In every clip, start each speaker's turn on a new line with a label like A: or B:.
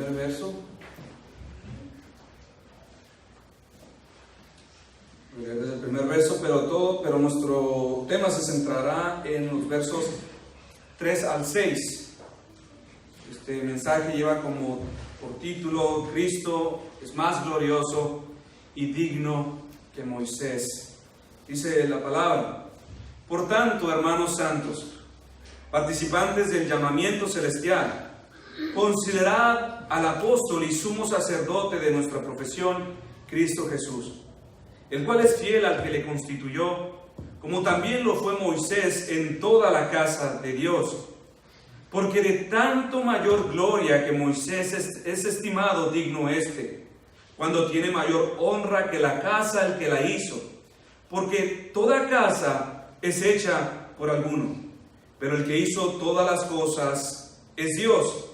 A: primer verso. Desde el primer verso, pero nuestro tema se centrará en los versos 3 al 6. Este mensaje lleva como por título: Cristo es más glorioso y digno que Moisés. Dice la palabra: por tanto, hermanos santos, participantes del llamamiento celestial, considerad al apóstol y sumo sacerdote de nuestra profesión, Cristo Jesús, el cual es fiel al que le constituyó, como también lo fue Moisés en toda la casa de Dios. Porque de tanto mayor gloria que Moisés es estimado digno cuando tiene mayor honra que la casa el que la hizo. Porque toda casa es hecha por alguno, pero el que hizo todas las cosas es Dios.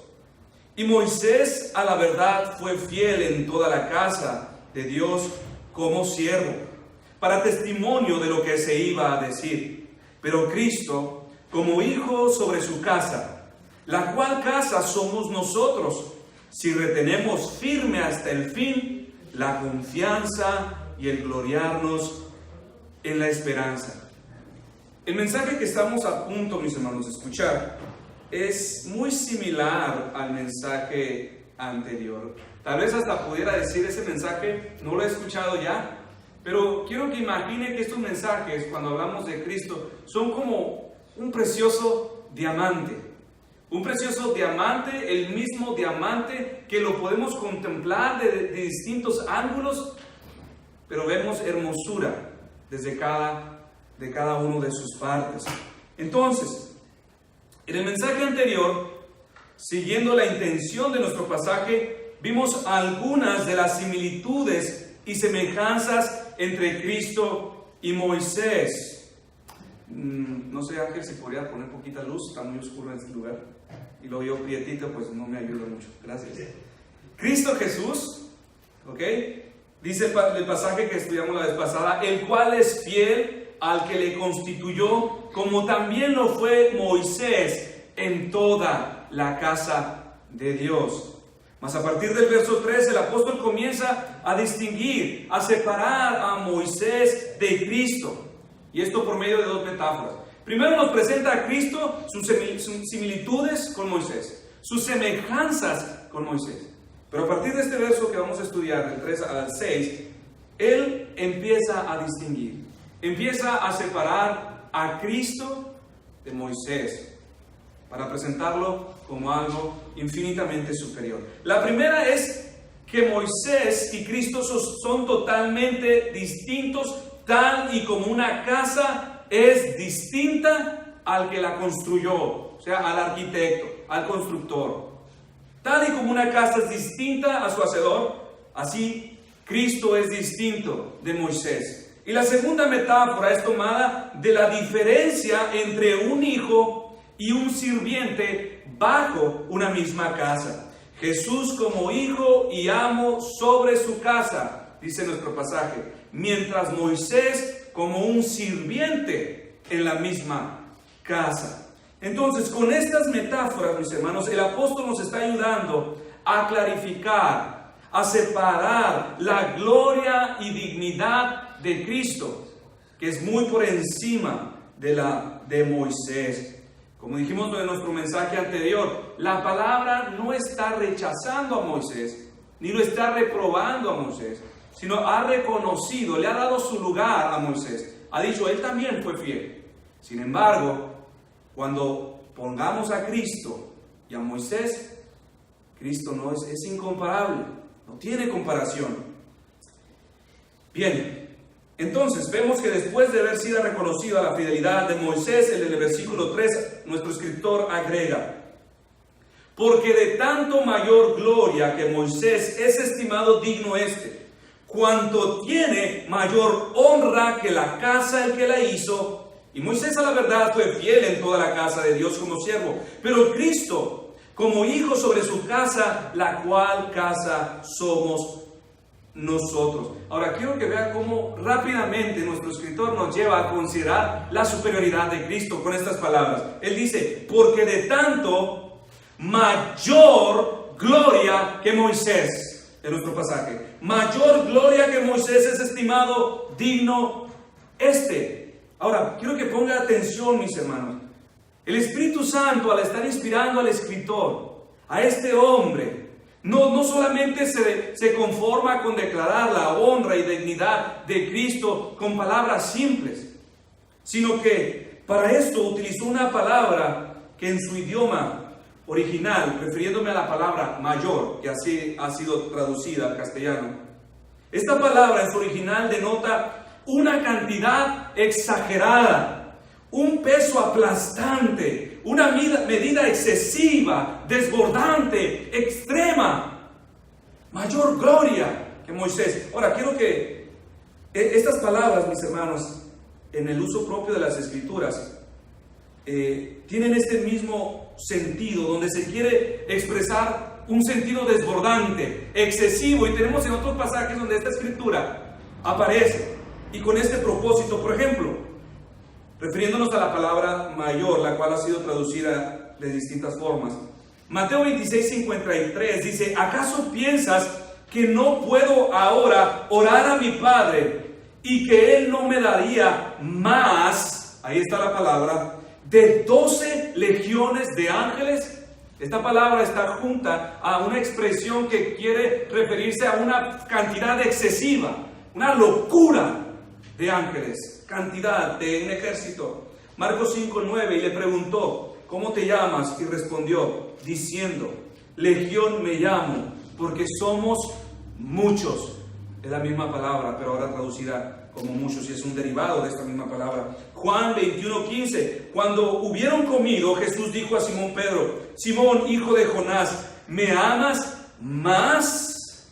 A: Y Moisés a la verdad fue fiel en toda la casa de Dios como siervo, para testimonio de lo que se iba a decir. Pero Cristo como hijo sobre su casa, la cual casa somos nosotros, si retenemos firme hasta el fin la confianza y el gloriarnos en la esperanza. El mensaje que estamos a punto, mis hermanos, de escuchar es muy similar al mensaje anterior. Tal vez hasta pudiera decir: ese mensaje no lo he escuchado ya, pero quiero que imagine que estos mensajes, cuando hablamos de Cristo, son como un precioso diamante. Un precioso diamante, el mismo diamante que lo podemos contemplar de distintos ángulos, pero vemos hermosura de cada uno de sus partes. Entonces, en el mensaje anterior, siguiendo la intención de nuestro pasaje, vimos algunas de las similitudes y semejanzas entre Cristo y Moisés. No sé, Ángel, si podría poner poquita luz, está muy oscuro en este lugar. Y lo veo prietito, pues no me ayuda mucho. Gracias. Cristo Jesús, ¿ok? Dice el pasaje que estudiamos la vez pasada: el cual es fiel al que le constituyó, como también lo fue Moisés en toda la casa de Dios. Mas a partir del verso 3, el apóstol comienza a distinguir, a separar a Moisés de Cristo. Y esto por medio de dos metáforas. Primero nos presenta a Cristo, sus similitudes con Moisés, sus semejanzas con Moisés. Pero a partir de este verso que vamos a estudiar, del 3 al 6, él empieza a distinguir, empieza a separar a Cristo de Moisés, para presentarlo como algo infinitamente superior. La primera es que Moisés y Cristo son totalmente distintos, tal y como una casa es distinta al que la construyó, o sea, al arquitecto, al constructor. Tal y como una casa es distinta a su hacedor, así Cristo es distinto de Moisés. Y la segunda metáfora es tomada de la diferencia entre un hijo y un sirviente bajo una misma casa. Jesús como hijo y amo sobre su casa, dice nuestro pasaje, mientras Moisés como un sirviente en la misma casa. Entonces, con estas metáforas, mis hermanos, el apóstol nos está ayudando a clarificar, a separar la gloria y dignidad de Cristo, que es muy por encima de la de Moisés. Como dijimos en nuestro mensaje anterior, la palabra no está rechazando a Moisés, ni lo está reprobando a Moisés, sino ha reconocido, le ha dado su lugar a Moisés. Ha dicho: él también fue fiel. Sin embargo, cuando pongamos a Cristo y a Moisés, Cristo no es incomparable, no tiene comparación. Bien, entonces vemos que después de haber sido reconocida la fidelidad de Moisés, en el versículo 3, nuestro escritor agrega: porque de tanto mayor gloria que Moisés es estimado digno cuanto tiene mayor honra que la casa el que la hizo. Y Moisés a la verdad fue fiel en toda la casa de Dios como siervo, pero Cristo como hijo sobre su casa, la cual casa somos nosotros. Ahora quiero que vean cómo rápidamente nuestro escritor nos lleva a considerar la superioridad de Cristo con estas palabras. Él dice: porque de tanto mayor gloria que Moisés, en nuestro pasaje. Mayor gloria que Moisés es estimado digno este. Ahora, quiero que ponga atención, mis hermanos. El Espíritu Santo, al estar inspirando al escritor, a este hombre, no solamente se conforma con declarar la honra y dignidad de Cristo con palabras simples, sino que para esto utilizó una palabra que en su idioma original, refiriéndome a la palabra mayor, que así ha sido traducida al castellano, esta palabra en su original denota una cantidad exagerada, un peso aplastante, una medida excesiva, desbordante, extrema, mayor gloria que Moisés. Ahora, quiero que estas palabras, mis hermanos, en el uso propio de las Escrituras, tienen este mismo sentido, donde se quiere expresar un sentido desbordante, excesivo, y tenemos en otros pasajes donde esta escritura aparece, y con este propósito. Por ejemplo, refiriéndonos a la palabra mayor, la cual ha sido traducida de distintas formas, Mateo 26:53 dice: ¿acaso piensas que no puedo ahora orar a mi Padre y que Él no me daría más, ahí está la palabra, de 12 legiones de ángeles? Esta palabra está junta a una expresión que quiere referirse a una cantidad excesiva, una locura de ángeles, cantidad de un ejército. Marcos 5:9, y le preguntó: ¿cómo te llamas? Y respondió diciendo: Legión me llamo, porque somos muchos. Es la misma palabra, pero ahora traducida como muchos, y es un derivado de esta misma palabra. Juan 21:15, cuando hubieron comido, Jesús dijo a Simón Pedro: Simón, hijo de Jonás, ¿me amas más?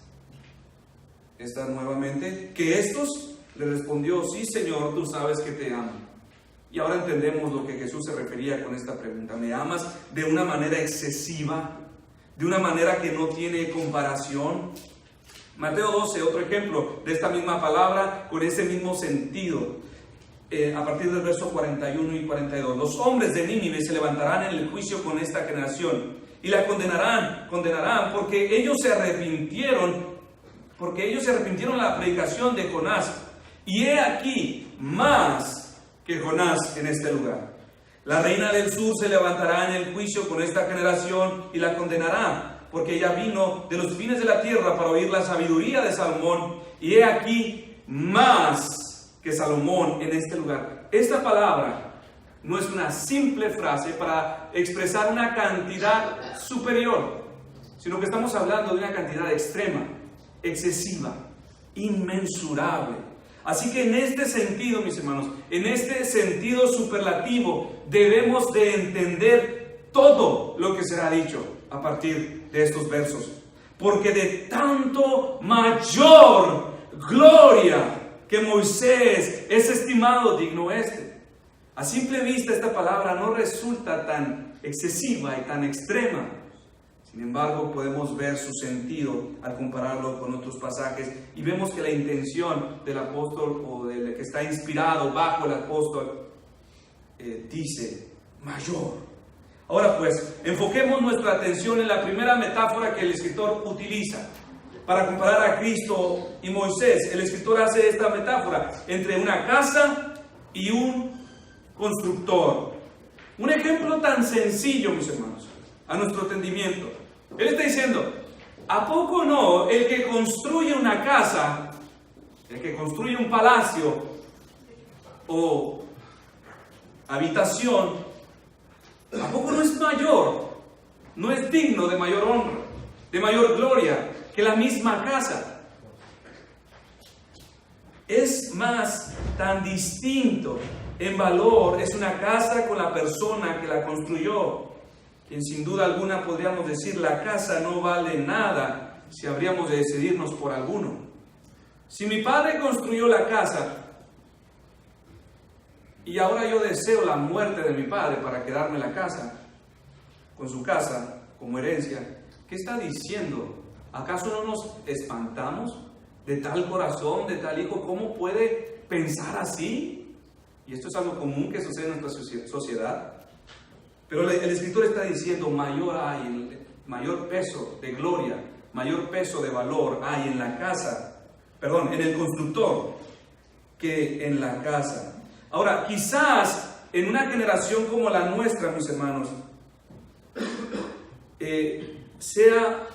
A: Esta nuevamente, ¿que estos? Le respondió: sí, Señor, tú sabes que te amo. Y ahora entendemos lo que Jesús se refería con esta pregunta. ¿Me amas de una manera excesiva? ¿De una manera que no tiene comparación? Mateo 12, otro ejemplo de esta misma palabra con ese mismo sentido. A partir del verso 41 y 42. Los hombres de Nínive se levantarán en el juicio con esta generación y la condenarán porque ellos se arrepintieron de la predicación de Jonás. Y he aquí más que Jonás en este lugar. La reina del sur se levantará en el juicio con esta generación y la condenará, porque ella vino de los fines de la tierra para oír la sabiduría de Salomón, y he aquí más que Salomón en este lugar. Esta palabra no es una simple frase para expresar una cantidad superior, sino que estamos hablando de una cantidad extrema, excesiva, inmensurable. Así que en este sentido, mis hermanos, en este sentido superlativo, debemos de entender todo lo que será dicho a partir de estos versos. Porque de tanto mayor gloria que Moisés es estimado digno este. A simple vista esta palabra no resulta tan excesiva y tan extrema. Sin embargo, podemos ver su sentido al compararlo con otros pasajes, y vemos que la intención del apóstol, o del que está inspirado bajo el apóstol, dice mayor. Ahora pues, enfoquemos nuestra atención en la primera metáfora que el escritor utiliza para comparar a Cristo y Moisés. El escritor hace esta metáfora entre una casa y un constructor. Un ejemplo tan sencillo, mis hermanos, a nuestro entendimiento. Él está diciendo: ¿a poco no el que construye una casa, el que construye un palacio o habitación, ¿a poco no es mayor, no es digno de mayor honra, de mayor gloria que la misma casa? Es más, tan distinto en valor es una casa con la persona que la construyó, quien sin duda alguna podríamos decir: la casa no vale nada si habríamos de decidirnos por alguno. Si mi padre construyó la casa y ahora yo deseo la muerte de mi padre para quedarme la casa, con su casa como herencia, ¿qué está diciendo? ¿Acaso no nos espantamos de tal corazón, de tal hijo? ¿Cómo puede pensar así? Y esto es algo común que sucede en nuestra sociedad. Pero el escritor está diciendo: mayor hay mayor peso de gloria, mayor peso de valor hay en la casa, en el constructor, que en la casa. Ahora, quizás en una generación como la nuestra, mis hermanos, sea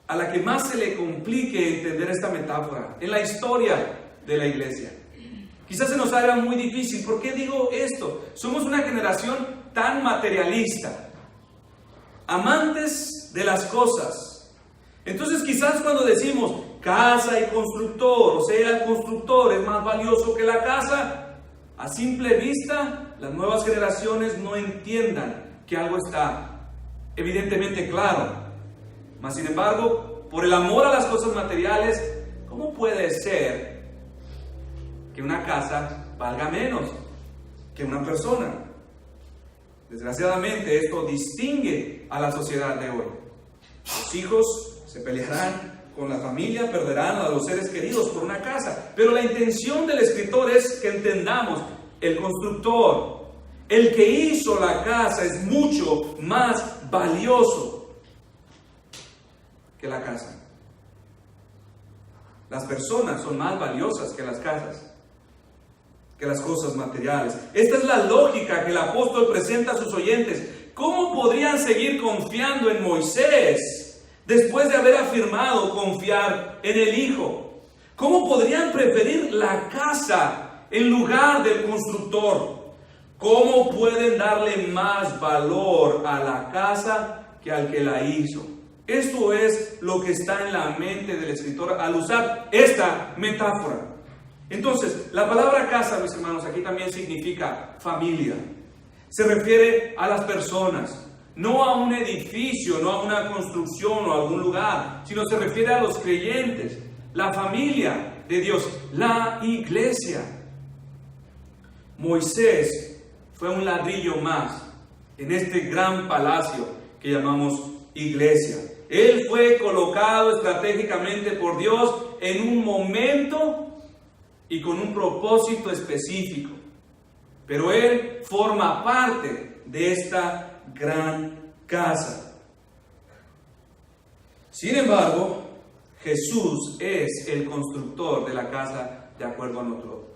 A: a la que más se le complique entender esta metáfora en la historia de la iglesia. Quizás se nos haga muy difícil. ¿Por qué digo esto? Somos una generación tan materialista, amantes de las cosas. Entonces quizás cuando decimos casa y constructor, o sea, el constructor es más valioso que la casa, a simple vista las nuevas generaciones no entiendan que algo está evidentemente claro. Mas sin embargo, por el amor a las cosas materiales, ¿cómo puede ser que una casa valga menos que una persona? Desgraciadamente esto distingue a la sociedad de hoy. Los hijos se pelearán con la familia, perderán a los seres queridos por una casa. Pero la intención del escritor es que entendamos: el constructor, el que hizo la casa, es mucho más valioso que la casa. Las personas son más valiosas que las casas, que las cosas materiales. Esta es la lógica que el apóstol presenta a sus oyentes. ¿Cómo podrían seguir confiando en Moisés después de haber afirmado confiar en el Hijo? ¿Cómo podrían preferir la casa en lugar del constructor? ¿Cómo pueden darle más valor a la casa que al que la hizo? Esto es lo que está en la mente del escritor al usar esta metáfora. Entonces, la palabra casa, mis hermanos, aquí también significa familia. Se refiere a las personas, no a un edificio, no a una construcción o a algún lugar, sino se refiere a los creyentes, la familia de Dios, la iglesia. Moisés fue un ladrillo más en este gran palacio que llamamos iglesia. Él fue colocado estratégicamente por Dios en un momento y con un propósito específico. Pero Él forma parte de esta gran casa. Sin embargo, Jesús es el constructor de la casa de acuerdo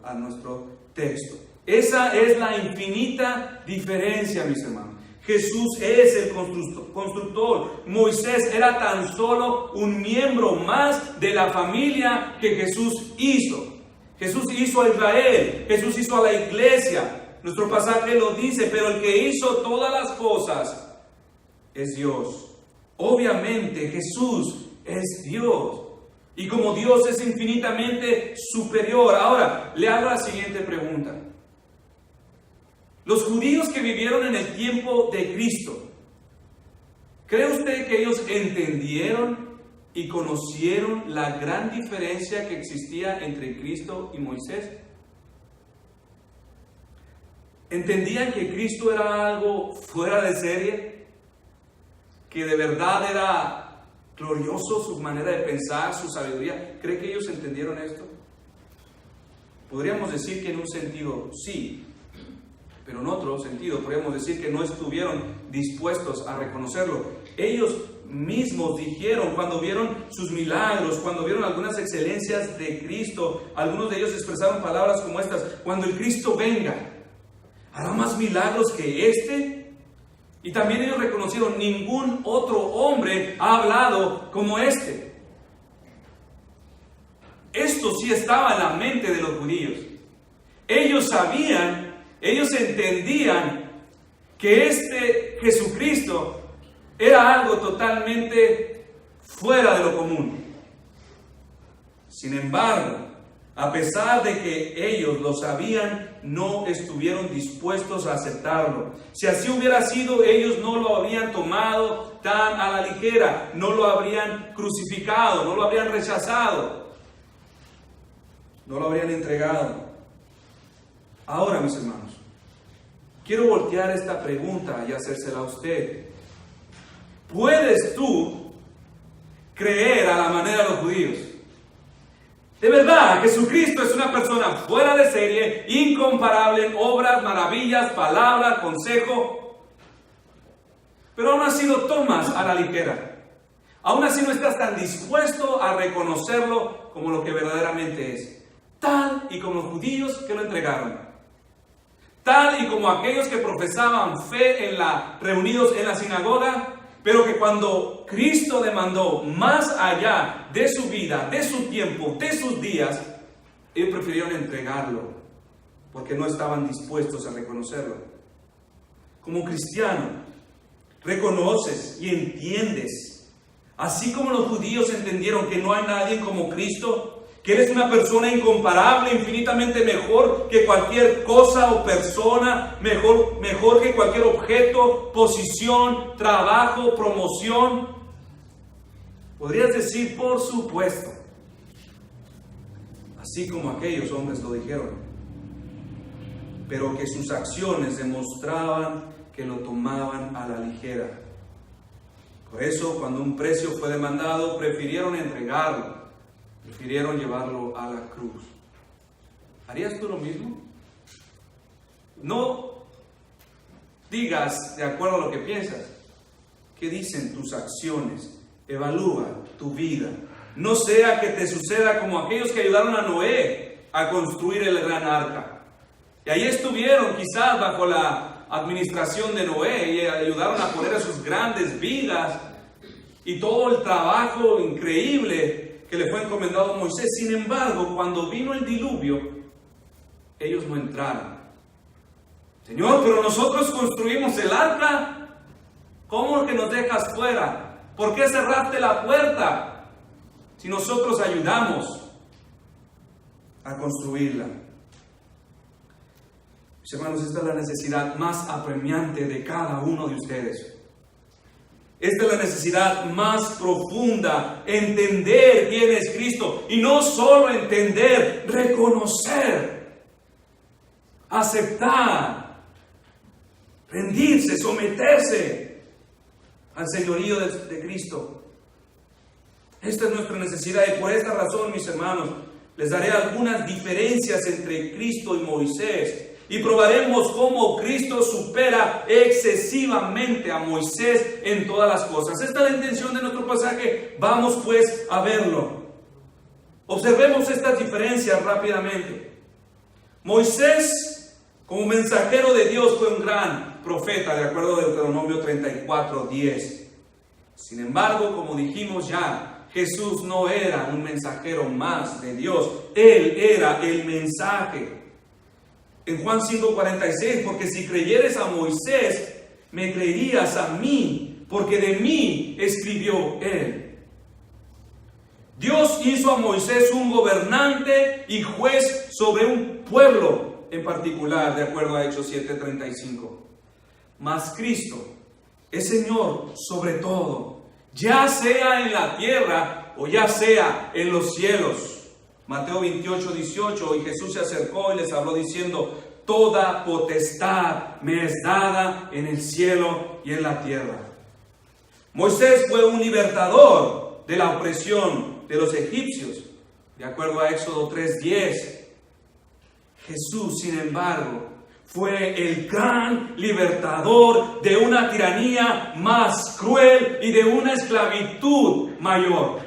A: a nuestro texto. Esa es la infinita diferencia, mis hermanos. Jesús es el constructor. Moisés era tan solo un miembro más de la familia que Jesús hizo. Jesús hizo a Israel, Jesús hizo a la iglesia. Nuestro pasaje lo dice, pero el que hizo todas las cosas es Dios. Obviamente Jesús es Dios. Y como Dios es infinitamente superior. Ahora, le hago la siguiente pregunta. Los judíos que vivieron en el tiempo de Cristo, ¿cree usted que ellos entendieron y conocieron la gran diferencia que existía entre Cristo y Moisés? ¿Entendían que Cristo era algo fuera de serie? ¿Que de verdad era glorioso su manera de pensar, su sabiduría? ¿Cree que ellos entendieron esto? Podríamos decir que en un sentido sí, pero en otro sentido podríamos decir que no estuvieron dispuestos a reconocerlo. Ellos mismos dijeron, cuando vieron sus milagros, cuando vieron algunas excelencias de Cristo, algunos de ellos expresaron palabras como estas: cuando el Cristo venga, ¿hará más milagros que este? Y también ellos reconocieron: ningún otro hombre ha hablado como este. Esto sí estaba en la mente de los judíos. Ellos sabían, ellos entendían que este Jesucristo era algo totalmente fuera de lo común. Sin embargo, a pesar de que ellos lo sabían, no estuvieron dispuestos a aceptarlo. Si así hubiera sido, ellos no lo habrían tomado tan a la ligera, no lo habrían crucificado, no lo habrían rechazado, no lo habrían entregado. Ahora, mis hermanos, quiero voltear esta pregunta y hacérsela a usted. ¿Puedes tú creer a la manera de los judíos? De verdad, Jesucristo es una persona fuera de serie, incomparable en obras, maravillas, palabra, consejo. Pero aún así lo tomas a la ligera. Aún así no estás tan dispuesto a reconocerlo como lo que verdaderamente es. Tal y como los judíos que lo entregaron. Tal y como aquellos que profesaban fe reunidos en la sinagoga, pero que cuando Cristo demandó más allá de su vida, de su tiempo, de sus días, ellos prefirieron entregarlo, porque no estaban dispuestos a reconocerlo. Como cristiano, reconoces y entiendes, así como los judíos entendieron que no hay nadie como Cristo, que Él es una persona incomparable, infinitamente mejor que cualquier cosa o persona, mejor que cualquier objeto, posición, trabajo, promoción. Podrías decir, por supuesto, así como aquellos hombres lo dijeron, pero que sus acciones demostraban que lo tomaban a la ligera. Por eso, cuando un precio fue demandado, prefirieron entregarlo. Prefirieron llevarlo a la cruz. ¿Harías tú lo mismo? No digas de acuerdo a lo que piensas. ¿Qué dicen tus acciones? Evalúa tu vida. No sea que te suceda como aquellos que ayudaron a Noé a construir el gran arca. Y ahí estuvieron quizás bajo la administración de Noé y ayudaron a poner a sus grandes vigas y todo el trabajo increíble que le fue encomendado a Moisés. Sin embargo, cuando vino el diluvio, ellos no entraron. Señor, pero nosotros construimos el arca. ¿Cómo que nos dejas fuera? ¿Por qué cerraste la puerta? Si nosotros ayudamos a construirla. Mis hermanos, esta es la necesidad más apremiante de cada uno de ustedes. Esta es la necesidad más profunda, entender quién es Cristo. Y no solo entender, reconocer, aceptar, rendirse, someterse al señorío de Cristo. Esta es nuestra necesidad y por esta razón, mis hermanos, les daré algunas diferencias entre Cristo y Moisés. Y probaremos cómo Cristo supera excesivamente a Moisés en todas las cosas. Esta es la intención de nuestro pasaje. Vamos pues a verlo. Observemos estas diferencias rápidamente. Moisés, como mensajero de Dios, fue un gran profeta, de acuerdo a Deuteronomio 34:10. Sin embargo, como dijimos ya, Jesús no era un mensajero más de Dios. Él era el mensaje. En Juan 5:46, porque si creyeres a Moisés, me creerías a mí, porque de mí escribió él. Dios hizo a Moisés un gobernante y juez sobre un pueblo en particular, de acuerdo a Hechos 7:35. Mas Cristo es Señor sobre todo, ya sea en la tierra o ya sea en los cielos. Mateo 28:18, y Jesús se acercó y les habló diciendo: toda potestad me es dada en el cielo y en la tierra. Moisés fue un libertador de la opresión de los egipcios, de acuerdo a Éxodo 3:10. Jesús, sin embargo, fue el gran libertador de una tiranía más cruel y de una esclavitud mayor.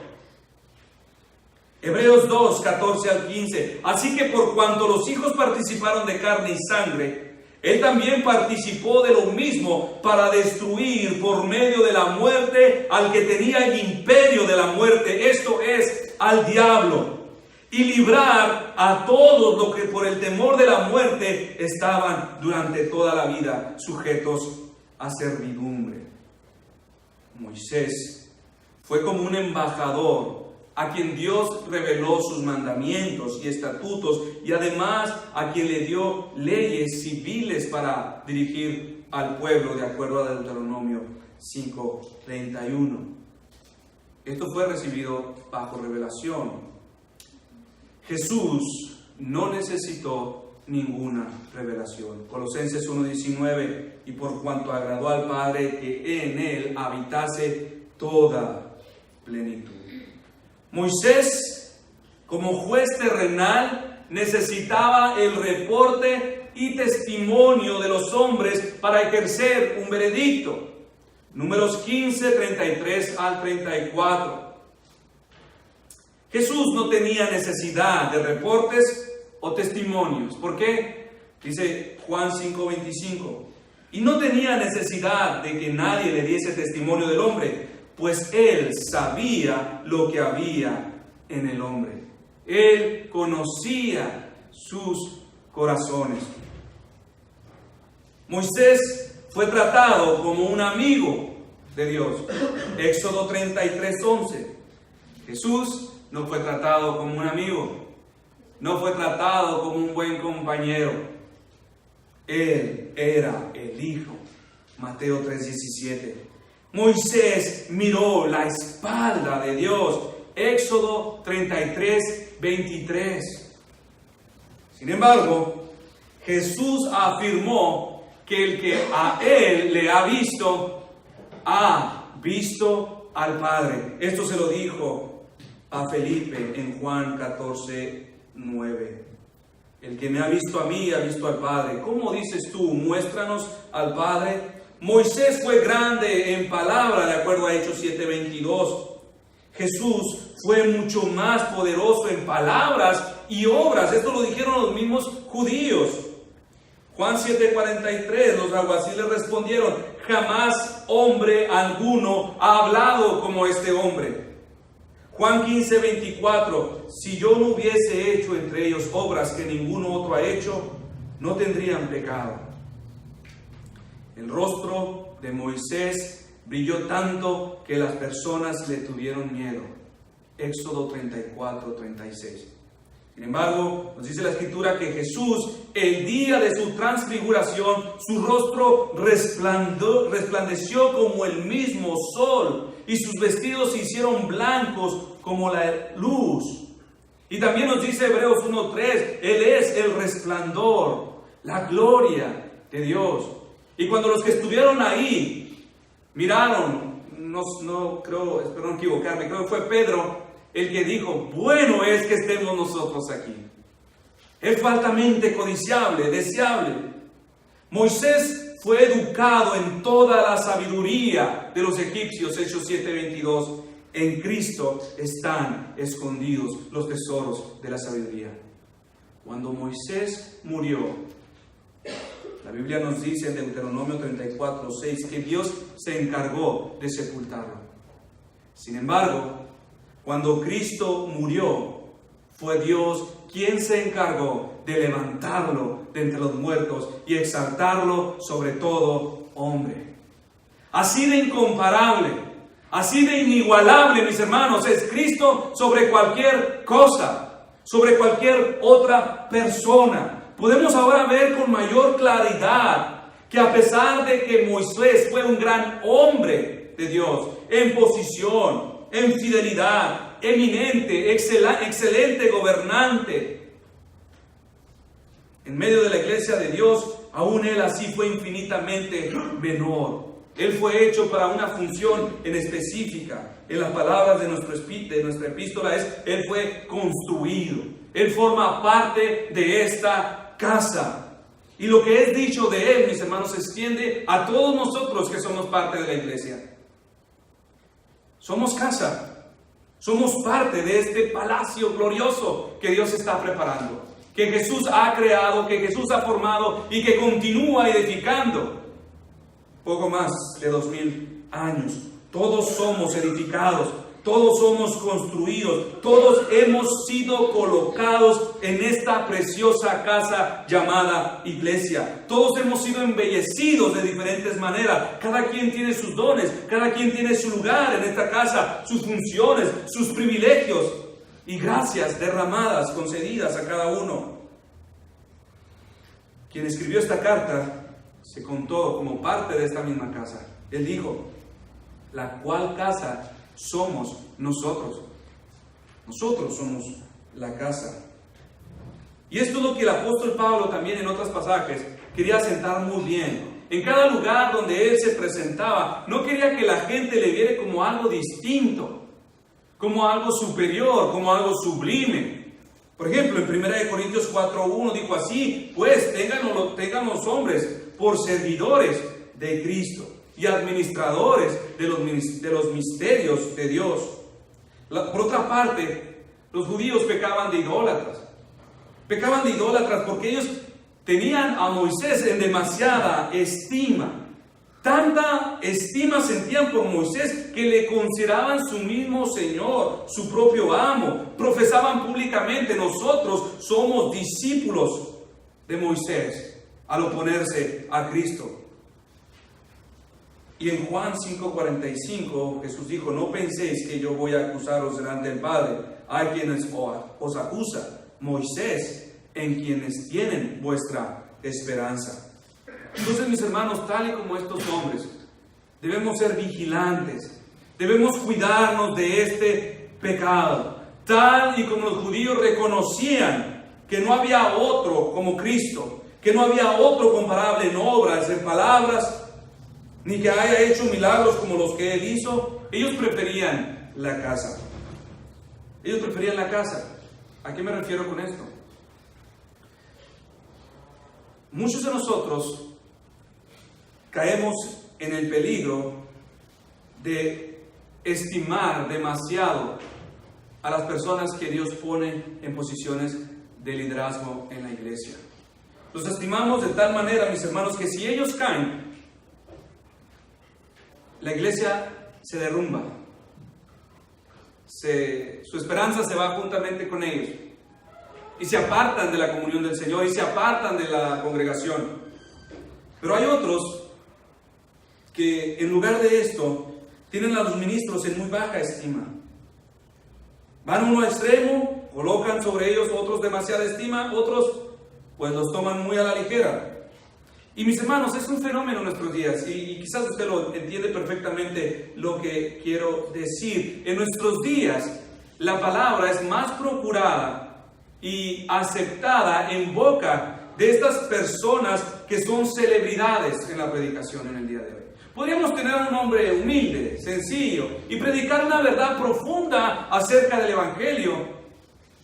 A: Hebreos 2:14-15. Así que por cuanto los hijos participaron de carne y sangre, Él también participó de lo mismo para destruir por medio de la muerte al que tenía el imperio de la muerte, esto es, al diablo, y librar a todos los que por el temor de la muerte estaban durante toda la vida sujetos a servidumbre. Moisés fue como un embajador a quien Dios reveló sus mandamientos y estatutos, y además a quien le dio leyes civiles para dirigir al pueblo, de acuerdo a Deuteronomio 5:31. Esto fue recibido bajo revelación. Jesús no necesitó ninguna revelación. Colosenses 1:19, y por cuanto agradó al Padre que en él habitase toda plenitud. Moisés, como juez terrenal, necesitaba el reporte y testimonio de los hombres para ejercer un veredicto. Números 15, 33 al 34. Jesús no tenía necesidad de reportes o testimonios. ¿Por qué? Dice Juan 5, 25. Y no tenía necesidad de que nadie le diese testimonio del hombre, pues él sabía lo que había en el hombre. Él conocía sus corazones. Moisés fue tratado como un amigo de Dios. Éxodo 33, 11. Jesús no fue tratado como un amigo, no fue tratado como un buen compañero. Él era el Hijo. Mateo 3:17. Moisés miró la espalda de Dios. Éxodo 33, 23. Sin embargo, Jesús afirmó que el que a él le ha visto al Padre. Esto se lo dijo a Felipe en Juan 14, 9. El que me ha visto a mí, ha visto al Padre. ¿Cómo dices tú? Muéstranos al Padre. Moisés fue grande en palabra, de acuerdo a Hechos 7:22. Jesús fue mucho más poderoso en palabras y obras. Esto lo dijeron los mismos judíos. Juan 7:43, los alguaciles respondieron: jamás hombre alguno ha hablado como este hombre. Juan 15:24, si yo no hubiese hecho entre ellos obras que ninguno otro ha hecho, no tendrían pecado. El rostro de Moisés brilló tanto que las personas le tuvieron miedo. Éxodo 34:36. Sin embargo, nos dice la Escritura que Jesús, el día de su transfiguración, su rostro resplandeció como el mismo sol y sus vestidos se hicieron blancos como la luz. Y también nos dice Hebreos 1:3, Él es el resplandor, la gloria de Dios. Y cuando los que estuvieron ahí miraron, espero no equivocarme, creo que fue Pedro el que dijo: bueno es que estemos nosotros aquí. Es altamente codiciable, deseable. Moisés fue educado en toda la sabiduría de los egipcios, Hechos 7:22. En Cristo están escondidos los tesoros de la sabiduría. Cuando Moisés murió, la Biblia nos dice en Deuteronomio 34:6 que Dios se encargó de sepultarlo. Sin embargo, cuando Cristo murió, fue Dios quien se encargó de levantarlo de entre los muertos y exaltarlo sobre todo hombre. Así de incomparable, así de inigualable, mis hermanos, es Cristo sobre cualquier cosa, sobre cualquier otra persona. Podemos ahora ver con mayor claridad que a pesar de que Moisés fue un gran hombre de Dios, en posición, en fidelidad, eminente, excelente gobernante, en medio de la iglesia de Dios, aún él así fue infinitamente menor. Él fue hecho para una función en específica. En las palabras de nuestra epístola Él fue construido. Él forma parte de esta casa. Y lo que es dicho de Él, mis hermanos, se extiende a todos nosotros que somos parte de la iglesia. Somos casa. Somos parte de este palacio glorioso que Dios está preparando, que Jesús ha creado, que Jesús ha formado y que continúa edificando. Poco más de 2000 años. Todos somos edificados, todos somos construidos, todos hemos sido colocados en esta preciosa casa llamada iglesia. Todos hemos sido embellecidos de diferentes maneras. Cada quien tiene sus dones, cada quien tiene su lugar en esta casa, sus funciones, sus privilegios y gracias derramadas, concedidas a cada uno. Quien escribió esta carta se contó como parte de esta misma casa. Él dijo: la cual casa somos nosotros. Nosotros somos la casa. Y esto es lo que el apóstol Pablo también en otros pasajes quería sentar muy bien. En cada lugar donde él se presentaba, no quería que la gente le viera como algo distinto, como algo superior, como algo sublime. Por ejemplo, en 1 Corintios 4:1 dijo así: pues tengan los hombres por servidores de Cristo. y administradores de los misterios de Dios. Por otra parte, los judíos pecaban de idólatras. Pecaban de idólatras porque ellos tenían a Moisés en demasiada estima. Tanta estima sentían por Moisés que le consideraban su mismo Señor, su propio amo. Profesaban públicamente: nosotros somos discípulos de Moisés, al oponerse a Cristo. Y en Juan 5:45 Jesús dijo: no penséis que yo voy a acusaros delante del Padre. Hay quienes os acusan, Moisés, en quienes tienen vuestra esperanza. Entonces, mis hermanos, tal y como estos hombres, debemos ser vigilantes, debemos cuidarnos de este pecado, tal y como los judíos reconocían que no había otro como Cristo, que no había otro comparable en obras, en palabras, ni que haya hecho milagros como los que Él hizo. Ellos preferían la casa. Ellos preferían la casa. ¿A qué me refiero con esto? Muchos de nosotros caemos en el peligro de estimar demasiado a las personas que Dios pone en posiciones de liderazgo en la iglesia. Los estimamos de tal manera, mis hermanos, que si ellos caen, la iglesia se derrumba. Su esperanza se va juntamente con ellos. Y se apartan de la comunión del Señor y se apartan de la congregación. Pero hay otros que en lugar de esto tienen a los ministros en muy baja estima. Van uno al extremo, colocan sobre ellos otros demasiada estima, otros pues los toman muy a la ligera. Y mis hermanos, es un fenómeno en nuestros días y quizás usted lo entiende perfectamente lo que quiero decir. En nuestros días la palabra es más procurada y aceptada en boca de estas personas que son celebridades en la predicación en el día de hoy. Podríamos tener un hombre humilde, sencillo, y predicar una verdad profunda acerca del Evangelio.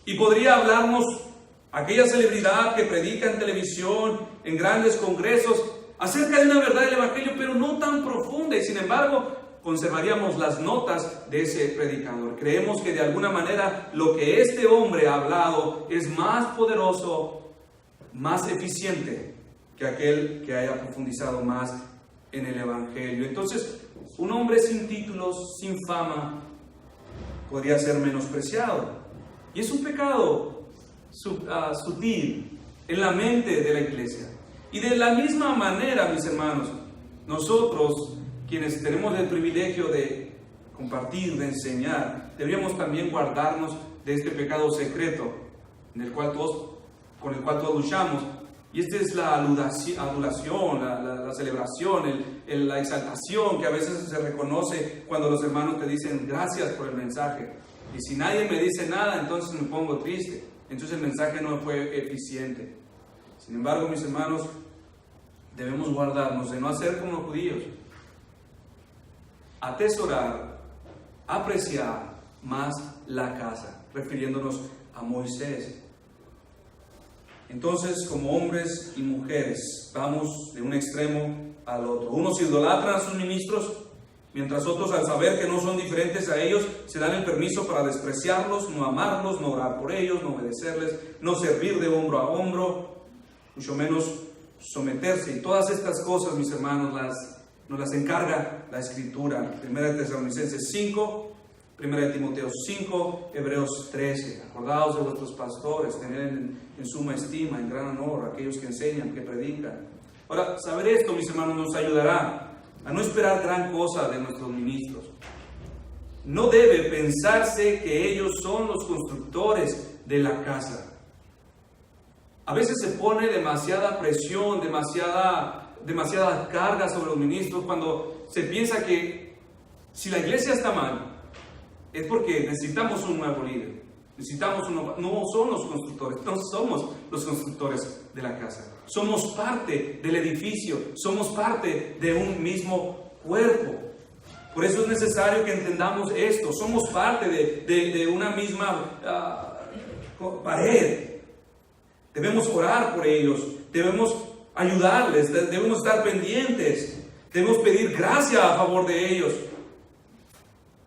A: Y podría hablarnos aquella celebridad que predica en televisión, en grandes congresos, acerca de una verdad del Evangelio, pero no tan profunda. Y sin embargo, conservaríamos las notas de ese predicador. Creemos que de alguna manera lo que este hombre ha hablado es más poderoso, más eficiente que aquel que haya profundizado más en el Evangelio. Entonces, un hombre sin títulos, sin fama, podría ser menospreciado. Y es un pecado sutil en la mente de la iglesia. Y de la misma manera, mis hermanos, nosotros, quienes tenemos el privilegio de compartir, de enseñar, deberíamos también guardarnos de este pecado secreto con el cual todos luchamos. Y esta es la adulación, la celebración, la exaltación que a veces se reconoce cuando los hermanos te dicen gracias por el mensaje. Y si nadie me dice nada, entonces me pongo triste. Entonces el mensaje no fue eficiente. Sin embargo, mis hermanos, debemos guardarnos de no hacer como los judíos. Atesorar, apreciar más la casa, refiriéndonos a Moisés. Entonces, como hombres y mujeres, vamos de un extremo al otro. Unos idolatran a sus ministros, mientras otros, al saber que no son diferentes a ellos, se dan el permiso para despreciarlos, no amarlos, no orar por ellos, no obedecerles, no servir de hombro a hombro, mucho menos someterse. Y todas estas cosas, mis hermanos, nos las encarga la Escritura. 1 Tesalonicenses 5, 1 Timoteo 5, Hebreos 13. Acordaos de vuestros pastores, tener en suma estima, en gran honor, aquellos que enseñan, que predican. Ahora, saber esto, mis hermanos, nos ayudará a no esperar gran cosa de nuestros ministros. No debe pensarse que ellos son los constructores de la casa. A veces se pone demasiada presión, demasiada carga sobre los ministros cuando se piensa que si la iglesia está mal, es porque necesitamos un nuevo líder. No son los constructores, no somos los constructores de la casa. Somos parte del edificio, somos parte de un mismo cuerpo. Por eso es necesario que entendamos esto. Somos parte de una misma pared. Debemos orar por ellos, debemos ayudarles, debemos estar pendientes. Debemos pedir gracia a favor de ellos.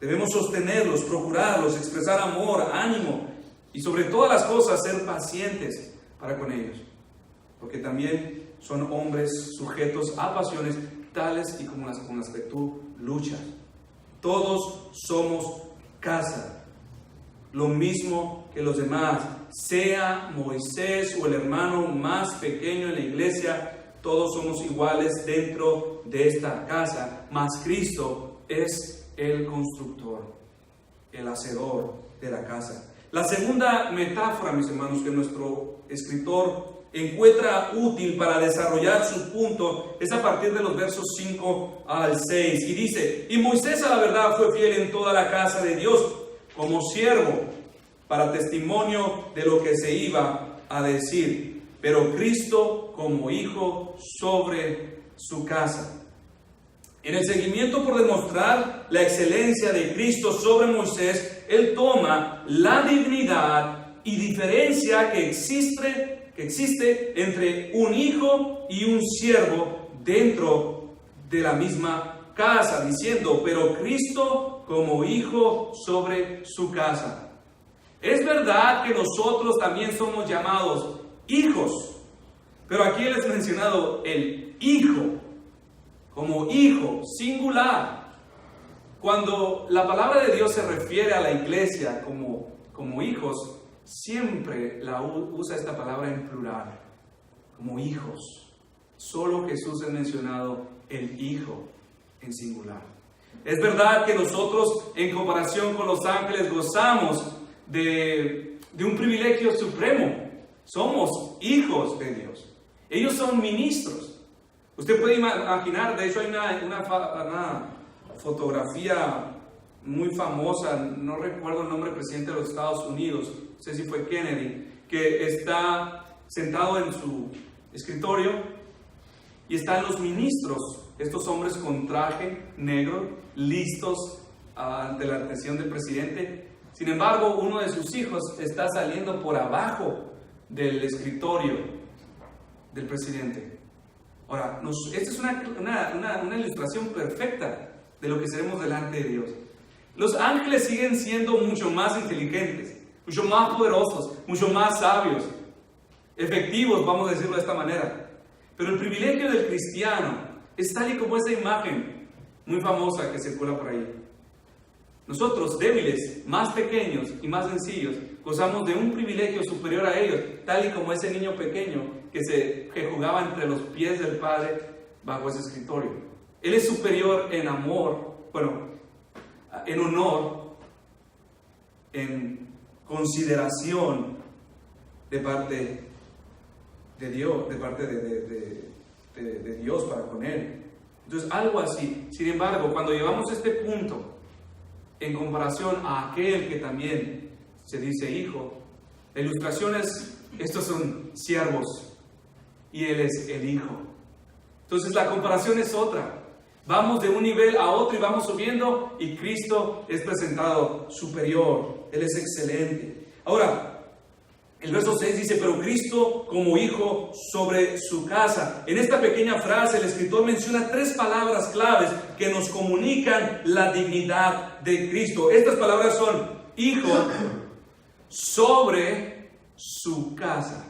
A: Debemos sostenerlos, procurarlos, expresar amor, ánimo y sobre todas las cosas ser pacientes para con ellos. Porque también son hombres sujetos a pasiones tales y como las con las que tú luchas. Todos somos casa, lo mismo que los demás, sea Moisés o el hermano más pequeño en la iglesia, todos somos iguales dentro de esta casa, mas Cristo es el constructor, el hacedor de la casa. La segunda metáfora, mis hermanos, que nuestro escritor encuentra útil para desarrollar su punto es a partir de los versos 5 al 6. Y dice: y Moisés a la verdad fue fiel en toda la casa de Dios como siervo para testimonio de lo que se iba a decir, pero Cristo como hijo sobre su casa. En el seguimiento por demostrar la excelencia de Cristo sobre Moisés, él toma la dignidad y diferencia que existe entre un hijo y un siervo dentro de la misma casa, diciendo: pero Cristo como hijo sobre su casa. Es verdad que nosotros también somos llamados hijos, pero aquí les he mencionado el hijo como hijo singular. Cuando la palabra de Dios se refiere a la iglesia como hijos, siempre usa esta palabra en plural, como hijos. Solo Jesús ha mencionado el hijo en singular. Es verdad que nosotros, en comparación con los ángeles, gozamos de un privilegio supremo. Somos hijos de Dios. Ellos son ministros. Usted puede imaginar, de hecho hay una fotografía muy famosa, no recuerdo el nombre del presidente de los Estados Unidos, no sé si fue Kennedy, que está sentado en su escritorio y están los ministros, estos hombres con traje negro, listos ante la atención del presidente. Sin embargo, uno de sus hijos está saliendo por abajo del escritorio del presidente. Ahora, esta es una ilustración perfecta de lo que seremos delante de Dios. Los ángeles siguen siendo mucho más inteligentes, mucho más poderosos, mucho más sabios, efectivos, vamos a decirlo de esta manera. Pero el privilegio del cristiano es tal y como esa imagen muy famosa que circula por ahí. Nosotros, débiles, más pequeños y más sencillos, gozamos de un privilegio superior a ellos, tal y como ese niño pequeño que jugaba entre los pies del Padre bajo ese escritorio. Él es superior en amor, en honor, en consideración de parte de Dios, de Dios para con él. Entonces, algo así. Sin embargo, cuando llevamos este punto en comparación a aquel que también se dice hijo, la ilustración es: estos son siervos y él es el hijo. Entonces la comparación es otra. Vamos de un nivel a otro y vamos subiendo, y Cristo es presentado superior. Él es excelente. Ahora, el verso 6 dice: pero Cristo como hijo sobre su casa. En esta pequeña frase el escritor menciona 3 palabras claves que nos comunican la dignidad de Cristo. Estas palabras son: hijo sobre su casa.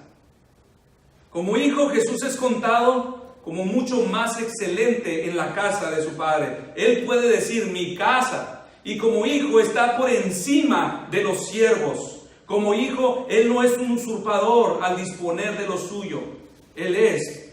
A: Como hijo, Jesús es contado como mucho más excelente en la casa de su Padre. Él puede decir: mi casa. Y como hijo está por encima de los siervos. Como hijo, él no es un usurpador al disponer de lo suyo. Él es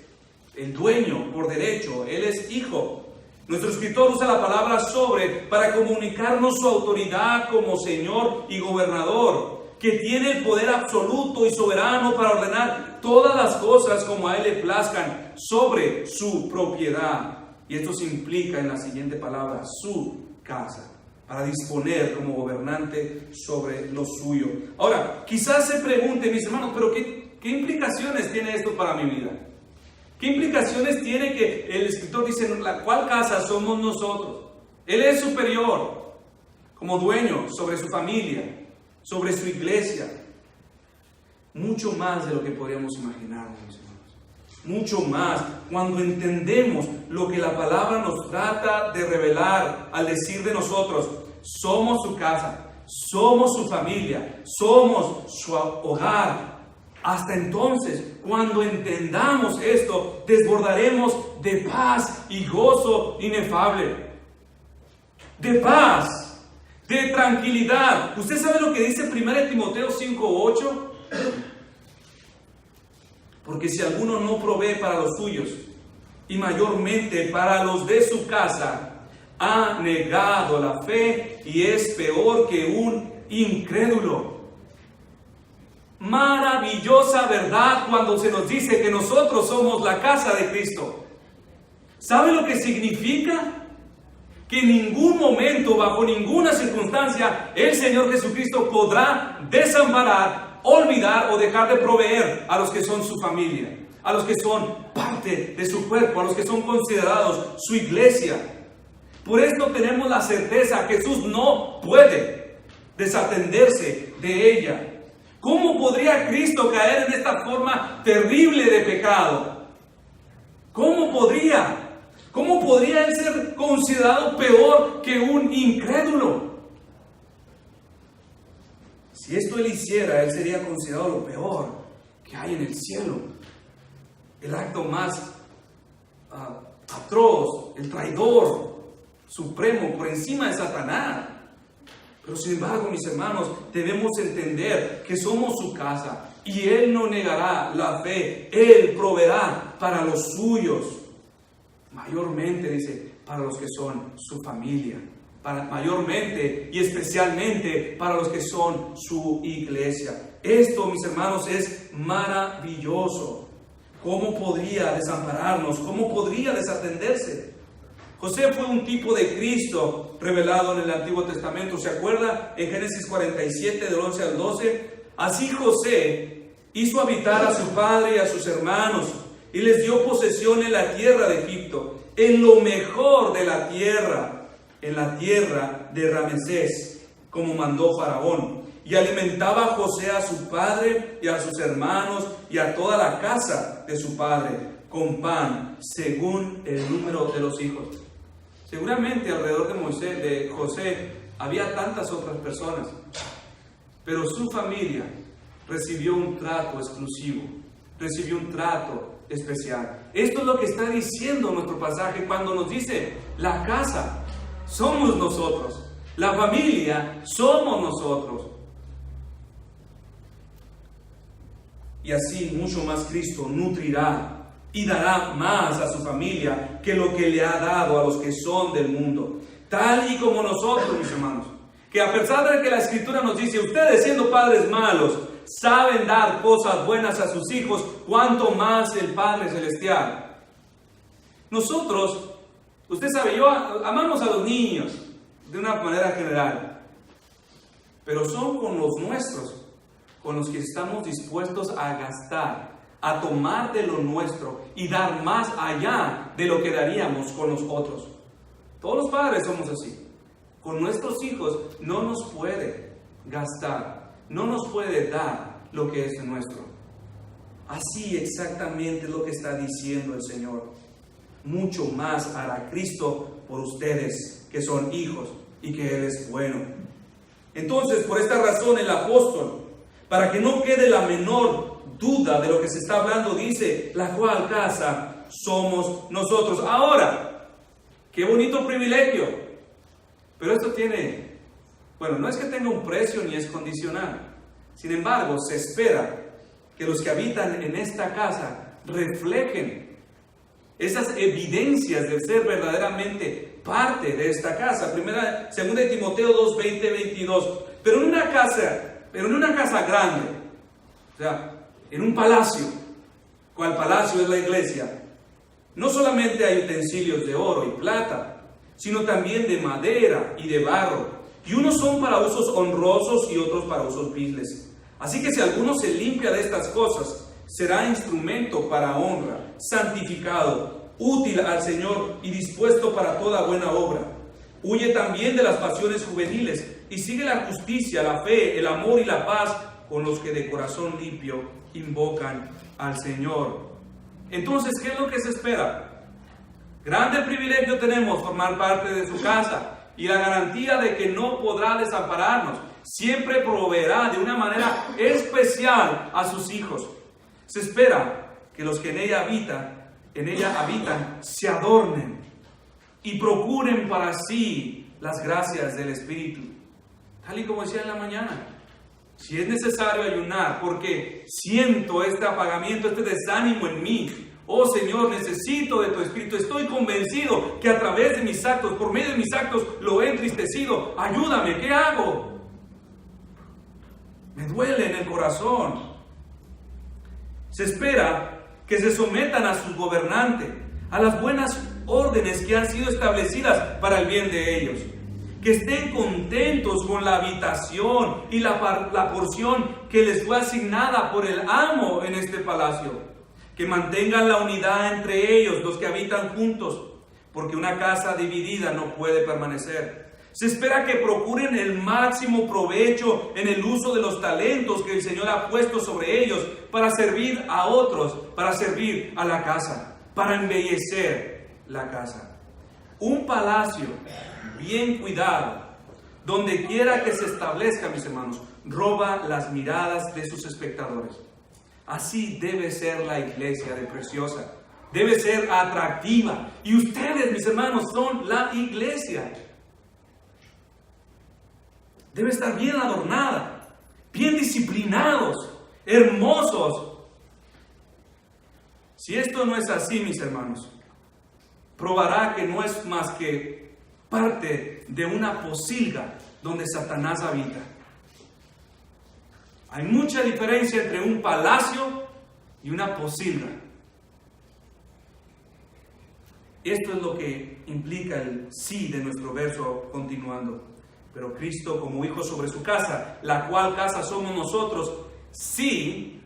A: el dueño por derecho. Él es hijo. Nuestro escritor usa la palabra sobre para comunicarnos su autoridad como Señor y gobernador, que tiene el poder absoluto y soberano para ordenar todas las cosas como a él le plazcan sobre su propiedad. Y esto se implica en la siguiente palabra: su casa, para disponer como gobernante sobre lo suyo. Ahora, quizás se pregunte, mis hermanos, pero ¿qué implicaciones tiene esto para mi vida? ¿Qué implicaciones tiene que el escritor dice: la cual casa somos nosotros? Él es superior como dueño sobre su familia, sobre su iglesia, mucho más de lo que podríamos imaginar, mis hermanos. mucho más cuando entendemos lo que la palabra nos trata de revelar al decir de nosotros: somos su casa, somos su familia, somos su hogar. Hasta entonces, cuando entendamos esto, desbordaremos de paz y gozo inefable. De paz, de tranquilidad. ¿Usted sabe lo que dice 1 Timoteo 5:8? Porque si alguno no provee para los suyos, y mayormente para los de su casa, ha negado la fe y es peor que un incrédulo. Maravillosa verdad cuando se nos dice que nosotros somos la casa de Cristo. ¿Sabe lo que significa? Que en ningún momento, bajo ninguna circunstancia, el Señor Jesucristo podrá desamparar, olvidar o dejar de proveer a los que son su familia, a los que son parte de su cuerpo, a los que son considerados su iglesia. Por esto tenemos la certeza que Jesús no puede desatenderse de ella. ¿Cómo podría Cristo caer en esta forma terrible de pecado? ¿Cómo podría? ¿Cómo podría Él ser considerado peor que un incrédulo? Si esto Él hiciera, Él sería considerado lo peor que hay en el cielo. El acto más atroz, el traidor supremo por encima de Satanás. Pero sin embargo, mis hermanos, debemos entender que somos su casa y Él no negará la fe. Él proveerá para los suyos. Mayormente, dice, para los que son su familia. Mayormente y especialmente para los que son su iglesia. Esto, mis hermanos, es maravilloso. ¿Cómo podría desampararnos? ¿Cómo podría desatenderse? José fue un tipo de Cristo revelado en el Antiguo Testamento. ¿Se acuerda? En Génesis 47, del 11 al 12. Así José hizo habitar a su padre y a sus hermanos y les dio posesión en la tierra de Egipto, en lo mejor de la tierra, en la tierra de Ramsés, como mandó Faraón. Y alimentaba a José a su padre y a sus hermanos y a toda la casa de su padre con pan, según el número de los hijos. Seguramente alrededor de José, había tantas otras personas, pero su familia recibió un trato exclusivo, recibió un trato especial. Esto es lo que está diciendo nuestro pasaje cuando nos dice: la casa somos nosotros, la familia somos nosotros. Y así mucho más Cristo nutrirá y dará más a su familia que lo que le ha dado a los que son del mundo. Tal y como nosotros, mis hermanos, que a pesar de que la Escritura nos dice: ustedes siendo padres malos, saben dar cosas buenas a sus hijos, cuanto más el Padre Celestial. Nosotros, usted sabe, amamos a los niños de una manera general, pero son con los nuestros con los que estamos dispuestos a gastar, a tomar de lo nuestro y dar más allá de lo que daríamos con los otros. Todos los padres somos así. Con nuestros hijos no nos puede gastar, no nos puede dar lo que es nuestro. Así exactamente es lo que está diciendo el Señor. Mucho más hará Cristo por ustedes que son hijos y que Él es bueno. Entonces, por esta razón el apóstol, para que no quede la menor duda de lo que se está hablando, dice: la cual casa somos nosotros. Ahora, qué bonito privilegio. Pero esto tiene, no es que tenga un precio ni es condicional. Sin embargo, se espera que los que habitan en esta casa reflejen esas evidencias de ser verdaderamente parte de esta casa. 2 Timoteo 2, 20, 22. Pero en una casa grande, o sea, en un palacio, cual palacio es la iglesia, no solamente hay utensilios de oro y plata, sino también de madera y de barro, y unos son para usos honrosos y otros para usos viles. Así que si alguno se limpia de estas cosas, será instrumento para honra, santificado, útil al Señor y dispuesto para toda buena obra. Huye también de las pasiones juveniles y sigue la justicia, la fe, el amor y la paz con los que de corazón limpio invocan al Señor. Entonces, ¿qué es lo que se espera? Grande privilegio tenemos formar parte de su casa y la garantía de que no podrá desampararnos. Siempre proveerá de una manera especial a sus hijos. Se espera que los que en ella habitan, se adornen y procuren para sí las gracias del Espíritu. Tal y como decía en la mañana, si es necesario ayunar porque siento este apagamiento, este desánimo en mí, oh Señor, necesito de tu Espíritu, estoy convencido que a través de mis actos, por medio de mis actos, lo he entristecido, ayúdame, ¿qué hago? Me duele en el corazón. Se espera que se sometan a sus gobernantes, a las buenas órdenes que han sido establecidas para el bien de ellos. Que estén contentos con la habitación y la porción que les fue asignada por el amo en este palacio. Que mantengan la unidad entre ellos, los que habitan juntos, porque una casa dividida no puede permanecer. Se espera que procuren el máximo provecho en el uso de los talentos que el Señor ha puesto sobre ellos para servir a otros, para servir a la casa, para embellecer la casa. Un palacio bien cuidado, donde quiera que se establezca, mis hermanos, roba las miradas de sus espectadores. Así debe ser la iglesia de Preciosa. Debe ser atractiva. Y ustedes, mis hermanos, son la iglesia. Debe estar bien adornada, bien disciplinados, hermosos. Si esto no es así, mis hermanos, probará que no es más que parte de una pocilga donde Satanás habita. Hay mucha diferencia entre un palacio y una pocilga. Esto es lo que implica el sí de nuestro verso continuando. Pero Cristo como hijo sobre su casa, la cual casa somos nosotros, sí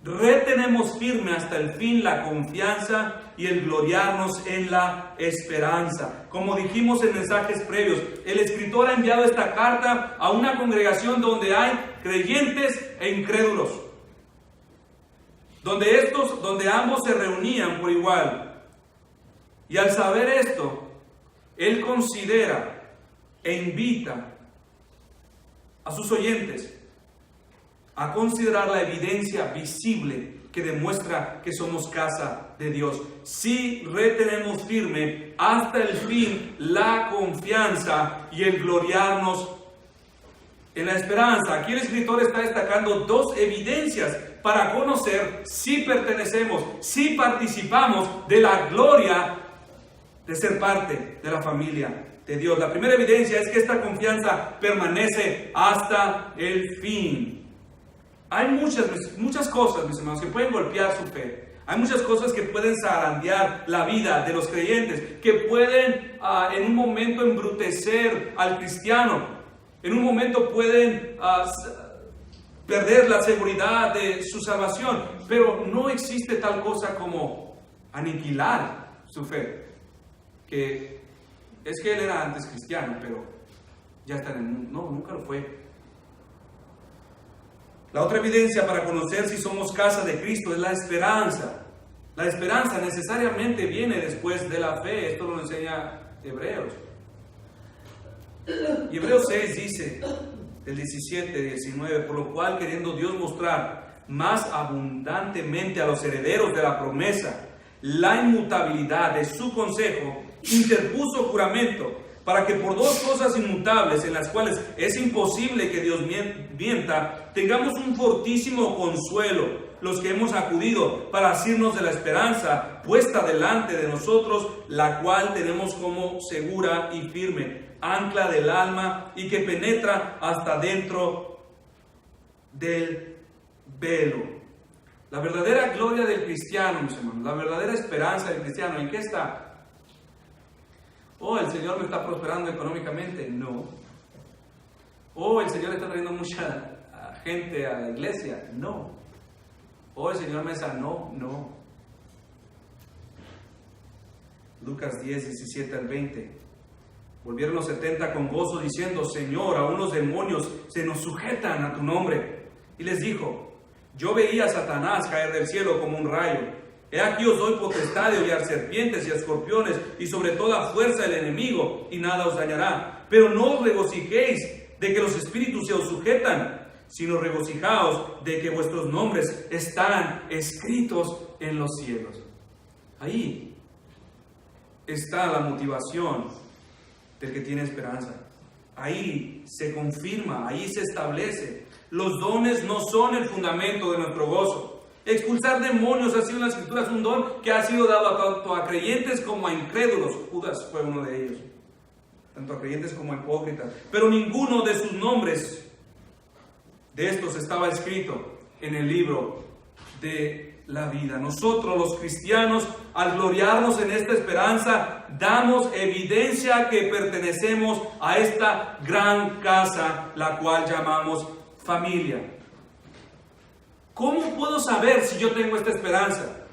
A: retenemos firme hasta el fin la confianza y el gloriarnos en la esperanza. Como dijimos en mensajes previos, el escritor ha enviado esta carta a una congregación donde hay creyentes e incrédulos, donde ambos se reunían por igual. Y al saber esto, él considera e invita a sus oyentes a considerar la evidencia visible que demuestra que somos casa de Dios. Si retenemos firme hasta el fin la confianza y el gloriarnos en la esperanza. Aquí el escritor está destacando dos evidencias para conocer si pertenecemos, si participamos de la gloria de ser parte de la familia de Dios. La primera evidencia es que esta confianza permanece hasta el fin. Hay muchas cosas, mis hermanos, que pueden golpear su fe. Hay muchas cosas que pueden zarandear la vida de los creyentes, que pueden en un momento embrutecer al cristiano. En un momento pueden perder la seguridad de su salvación. Pero no existe tal cosa como aniquilar su fe. Es que él era antes cristiano, pero ya está en el mundo. No, nunca lo fue. La otra evidencia para conocer si somos casa de Cristo es la esperanza. La esperanza necesariamente viene después de la fe. Esto lo enseña Hebreos. Y Hebreos 6 dice, del 17 y 19, por lo cual queriendo Dios mostrar más abundantemente a los herederos de la promesa la inmutabilidad de su consejo, interpuso juramento para que por dos cosas inmutables en las cuales es imposible que Dios mienta, tengamos un fortísimo consuelo, los que hemos acudido para asirnos de la esperanza puesta delante de nosotros, la cual tenemos como segura y firme ancla del alma y que penetra hasta dentro del velo. La verdadera gloria del cristiano, mis hermanos, la verdadera esperanza del cristiano, ¿en qué está? Oh, el Señor me está prosperando económicamente. No. Oh, el Señor está trayendo mucha gente a la iglesia. No. Oh, el Señor me sanó. No. Lucas 10, 17 al 20. Volvieron los 70 con gozo diciendo, Señor, aún los demonios se nos sujetan a tu nombre. Y les dijo, yo veía a Satanás caer del cielo como un rayo. He aquí os doy potestad de hollar serpientes y escorpiones y sobre toda fuerza del enemigo, y nada os dañará. Pero no os regocijéis de que los espíritus se os sujetan, sino regocijaos de que vuestros nombres están escritos en los cielos. Ahí está la motivación del que tiene esperanza. Ahí se confirma, ahí se establece. Los dones no son el fundamento de nuestro gozo. Expulsar demonios ha sido en las Escrituras un don que ha sido dado tanto a creyentes como a incrédulos. Judas fue uno de ellos. Tanto a creyentes como a hipócritas. Pero ninguno de sus nombres de estos estaba escrito en el libro de la vida. Nosotros los cristianos, al gloriarnos en esta esperanza, damos evidencia que pertenecemos a esta gran casa, la cual llamamos familia. ¿Cómo puedo saber si yo tengo esta esperanza?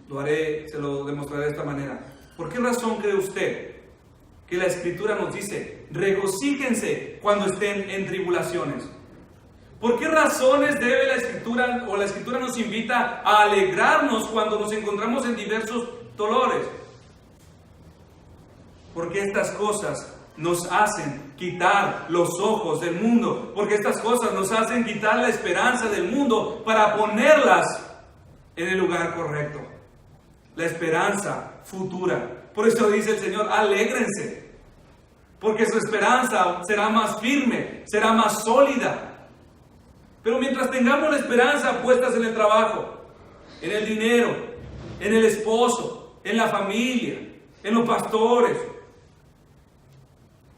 A: Se lo demostraré de esta manera. ¿Por qué razón cree usted que la Escritura nos dice, regocíjense cuando estén en tribulaciones? ¿Por qué razones debe la Escritura, o la Escritura nos invita a alegrarnos cuando nos encontramos en diversos dolores? Porque estas cosas nos hacen quitar los ojos del mundo, porque estas cosas nos hacen quitar la esperanza del mundo para ponerlas en el lugar correcto. La esperanza futura. Por eso dice el Señor, alégrense, porque su esperanza será más firme, será más sólida. Pero mientras tengamos la esperanza puestas en el trabajo, en el dinero, en el esposo, en la familia, en los pastores,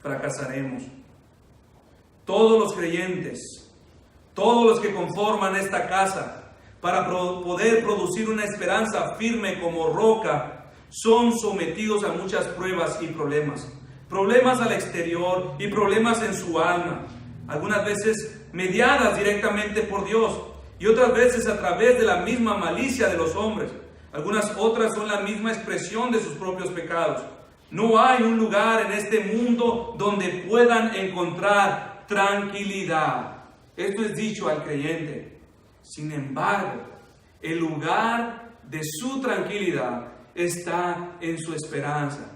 A: fracasaremos. Todos los creyentes, todos los que conforman esta casa, para poder producir una esperanza firme como roca, son sometidos a muchas pruebas y problemas. Problemas al exterior y problemas en su alma. Algunas veces mediadas directamente por Dios y otras veces a través de la misma malicia de los hombres. Algunas otras son la misma expresión de sus propios pecados. No hay un lugar en este mundo donde puedan encontrar tranquilidad. Esto es dicho al creyente. Sin embargo, el lugar de su tranquilidad está en su esperanza.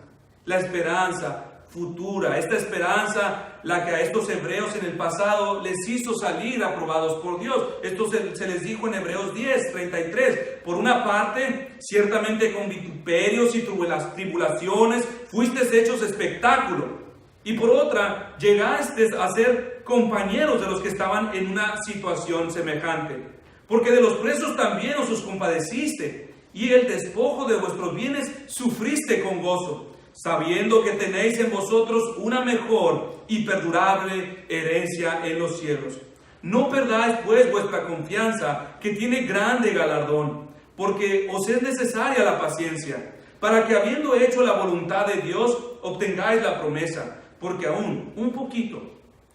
A: La esperanza futura, esta esperanza, la que a estos hebreos en el pasado les hizo salir aprobados por Dios. Esto se les dijo en Hebreos 10:33. Por una parte, ciertamente con vituperios y tribulaciones fuisteis hechos espectáculo. Y por otra, llegasteis a ser compañeros de los que estaban en una situación semejante. Porque de los presos también os compadeciste, y el despojo de vuestros bienes sufriste con gozo, sabiendo que tenéis en vosotros una mejor y perdurable herencia en los cielos. No perdáis pues vuestra confianza, que tiene grande galardón, porque os es necesaria la paciencia, para que habiendo hecho la voluntad de Dios, obtengáis la promesa, porque aún un poquito,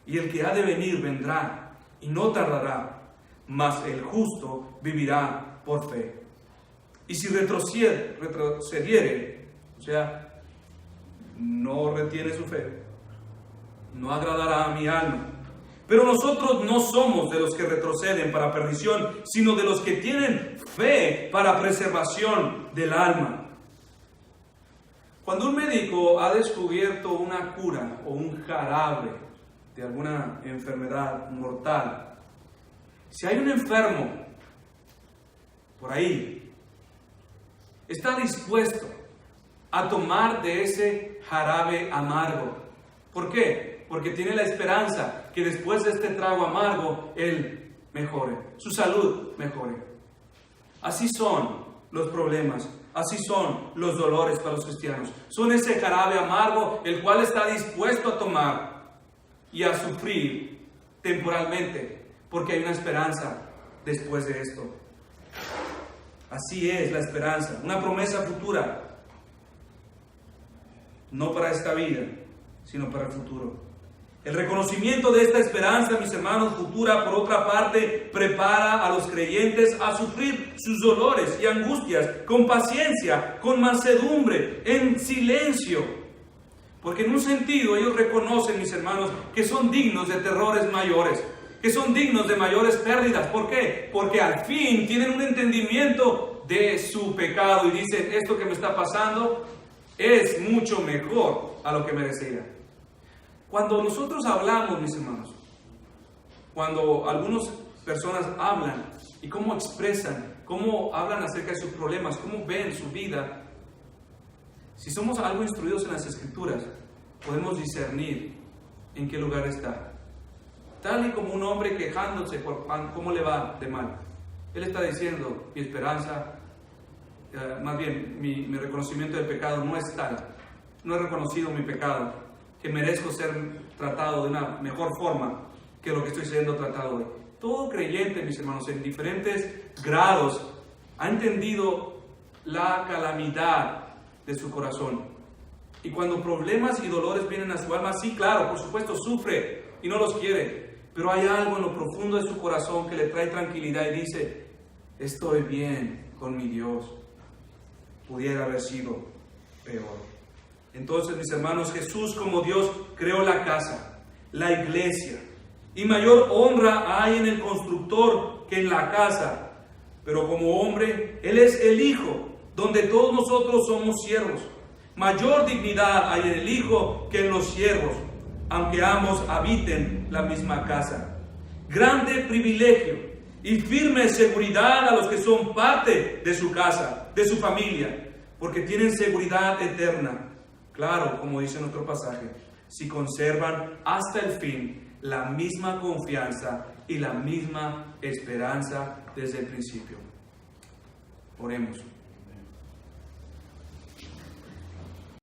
A: y el que ha de venir vendrá, y no tardará, mas el justo vivirá por fe. Y si retrocediere, o sea, no retiene su fe, no agradará a mi alma. Pero nosotros no somos de los que retroceden para perdición, sino de los que tienen fe para preservación del alma. Cuando un médico ha descubierto una cura o un jarabe de alguna enfermedad mortal, si hay un enfermo por ahí, está dispuesto a tomar de ese jarabe amargo. ¿Por qué? Porque tiene la esperanza que después de este trago amargo, él mejore, su salud mejore. Así son los problemas, así son los dolores para los cristianos. Son ese jarabe amargo el cual está dispuesto a tomar y a sufrir temporalmente, porque hay una esperanza después de esto. Así es la esperanza, una promesa futura. No para esta vida, sino para el futuro. El reconocimiento de esta esperanza, mis hermanos, futura, por otra parte, prepara a los creyentes a sufrir sus dolores y angustias con paciencia, con mansedumbre, en silencio. Porque en un sentido ellos reconocen, mis hermanos, que son dignos de terrores mayores, que son dignos de mayores pérdidas. ¿Por qué? Porque al fin tienen un entendimiento de su pecado y dicen, esto que me está pasando es mucho mejor a lo que merecería. Cuando nosotros hablamos, mis hermanos, cuando algunas personas hablan y cómo expresan, cómo hablan acerca de sus problemas, cómo ven su vida, si somos algo instruidos en las Escrituras, podemos discernir en qué lugar está. Tal y como un hombre quejándose por cómo le va de mal. Él está diciendo, mi esperanza, más bien mi reconocimiento del pecado no es tal. No he reconocido mi pecado, que merezco ser tratado de una mejor forma que lo que estoy siendo tratado hoy. Todo creyente, mis hermanos, en diferentes grados, ha entendido la calamidad de su corazón. Y cuando problemas y dolores vienen a su alma, sí, claro, por supuesto, sufre y no los quiere. Pero hay algo en lo profundo de su corazón que le trae tranquilidad y dice, estoy bien con mi Dios. Pudiera haber sido peor. Entonces, mis hermanos, Jesús como Dios creó la casa, la iglesia. Y mayor honra hay en el constructor que en la casa. Pero como hombre, Él es el Hijo, donde todos nosotros somos siervos. Mayor dignidad hay en el Hijo que en los siervos, aunque ambos habiten la misma casa. Grande privilegio y firme seguridad a los que son parte de su casa, de su familia, porque tienen seguridad eterna. Claro, como dice nuestro pasaje, si conservan hasta el fin la misma confianza y la misma esperanza desde el principio. Oremos.